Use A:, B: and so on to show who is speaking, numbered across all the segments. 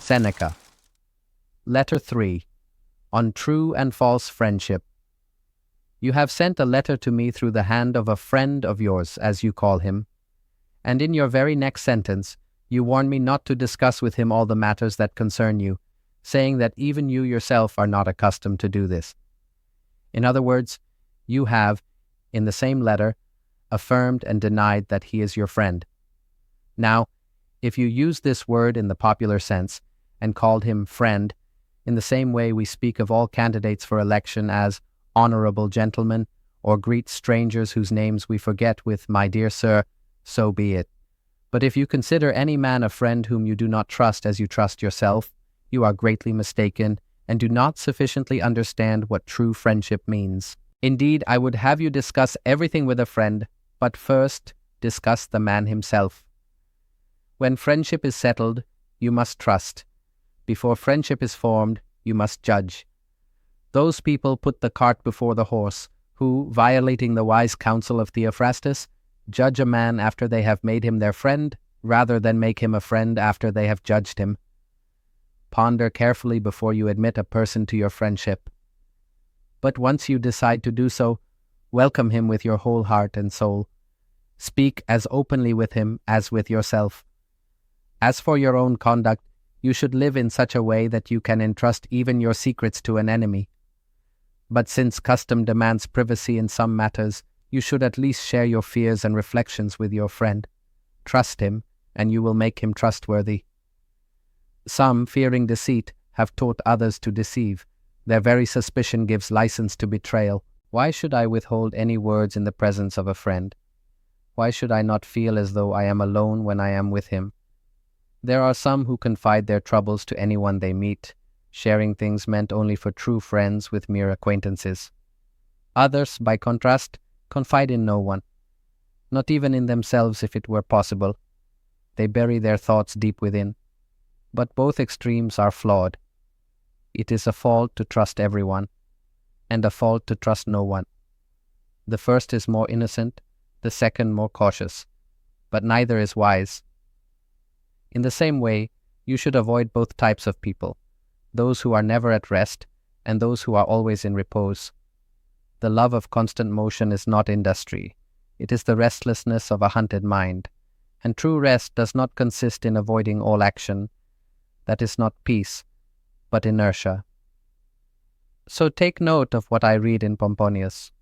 A: Seneca. Letter 3. On True and False Friendship. You have sent a letter to me through the hand of a friend of yours, as you call him, and in your very next sentence, you warn me not to discuss with him all the matters that concern you, saying that even you yourself are not accustomed to do this. In other words, you have, in the same letter, affirmed and denied that he is your friend. Now, if you use this word in the popular sense and called him friend, in the same way we speak of all candidates for election as honorable gentlemen, or greet strangers whose names we forget with my dear sir, so be it. But if you consider any man a friend whom you do not trust as you trust yourself, you are greatly mistaken and do not sufficiently understand what true friendship means. Indeed, I would have you discuss everything with a friend, but first discuss the man himself. When friendship is settled, you must trust. Before friendship is formed, you must judge. Those people put the cart before the horse, who, violating the wise counsel of Theophrastus, judge a man after they have made him their friend, rather than make him a friend after they have judged him. Ponder carefully before you admit a person to your friendship. But once you decide to do so, welcome him with your whole heart and soul. Speak as openly with him as with yourself. As for your own conduct, you should live in such a way that you can entrust even your secrets to an enemy. But since custom demands privacy in some matters, you should at least share your fears and reflections with your friend. Trust him, and you will make him trustworthy. Some, fearing deceit, have taught others to deceive. Their very suspicion gives license to betrayal. Why should I withhold any words in the presence of a friend? Why should I not feel as though I am alone when I am with him? There are some who confide their troubles to anyone they meet, sharing things meant only for true friends with mere acquaintances. Others, by contrast, confide in no one, not even in themselves if it were possible. They bury their thoughts deep within. But both extremes are flawed. It is a fault to trust everyone, and a fault to trust no one. The first is more innocent, the second more cautious, but neither is wise. In the same way, you should avoid both types of people, those who are never at rest and those who are always in repose. The love of constant motion is not industry. It is the restlessness of a hunted mind, and true rest does not consist in avoiding all action. That is not peace, but inertia. So take note of what I read in Pomponius.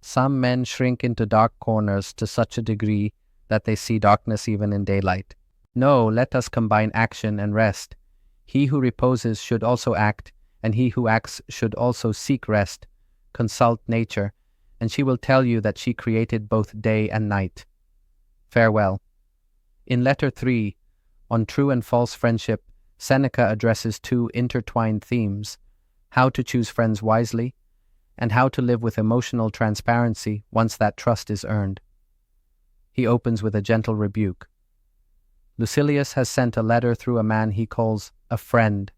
A: Some men shrink into dark corners to such a degree that they see darkness even in daylight. No, let us combine action and rest. He who reposes should also act, and he who acts should also seek rest. Consult nature, and she will tell you that she created both day and night. Farewell. In Letter 3, on True and False Friendship, Seneca addresses two intertwined themes: how to choose friends wisely, and how to live with emotional transparency once that trust is earned. He opens with a gentle rebuke. Lucilius has sent a letter through a man he calls a friend,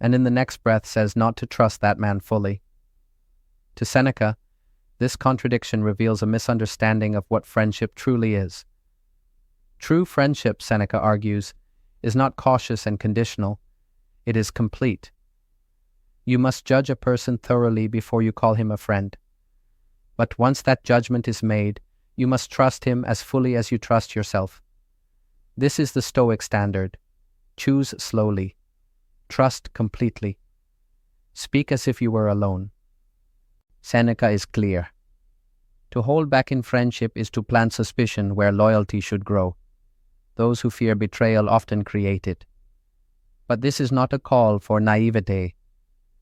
A: and in the next breath says not to trust that man fully. To Seneca, this contradiction reveals a misunderstanding of what friendship truly is. True friendship, Seneca argues, is not cautious and conditional. It is complete. You must judge a person thoroughly before you call him a friend. But once that judgment is made, you must trust him as fully as you trust yourself. This is the Stoic standard. Choose slowly. Trust completely. Speak as if you were alone. Seneca is clear. To hold back in friendship is to plant suspicion where loyalty should grow. Those who fear betrayal often create it. But this is not a call for naivete.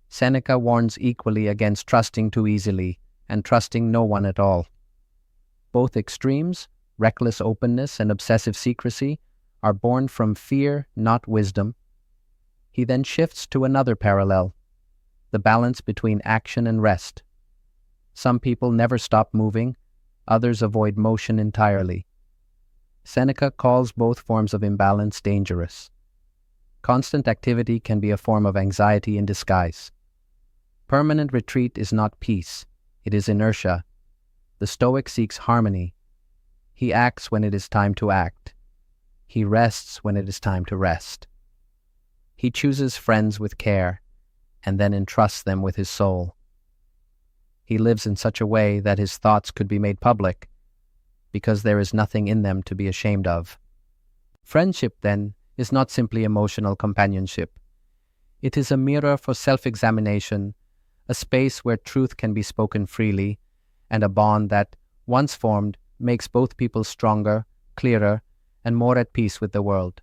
A: Seneca warns equally against trusting too easily and trusting no one at all. Both extremes, reckless openness and obsessive secrecy, are born from fear, not wisdom. He then shifts to another parallel, the balance between action and rest. Some people never stop moving, others avoid motion entirely. Seneca calls both forms of imbalance dangerous. Constant activity can be a form of anxiety in disguise. Permanent retreat is not peace, it is inertia. The Stoic seeks harmony. He acts when it is time to act. He rests when it is time to rest. He chooses friends with care, and then entrusts them with his soul. He lives in such a way that his thoughts could be made public, because there is nothing in them to be ashamed of. Friendship, then, is not simply emotional companionship. It is a mirror for self-examination, a space where truth can be spoken freely, and a bond that, once formed, makes both people stronger, clearer, and more at peace with the world.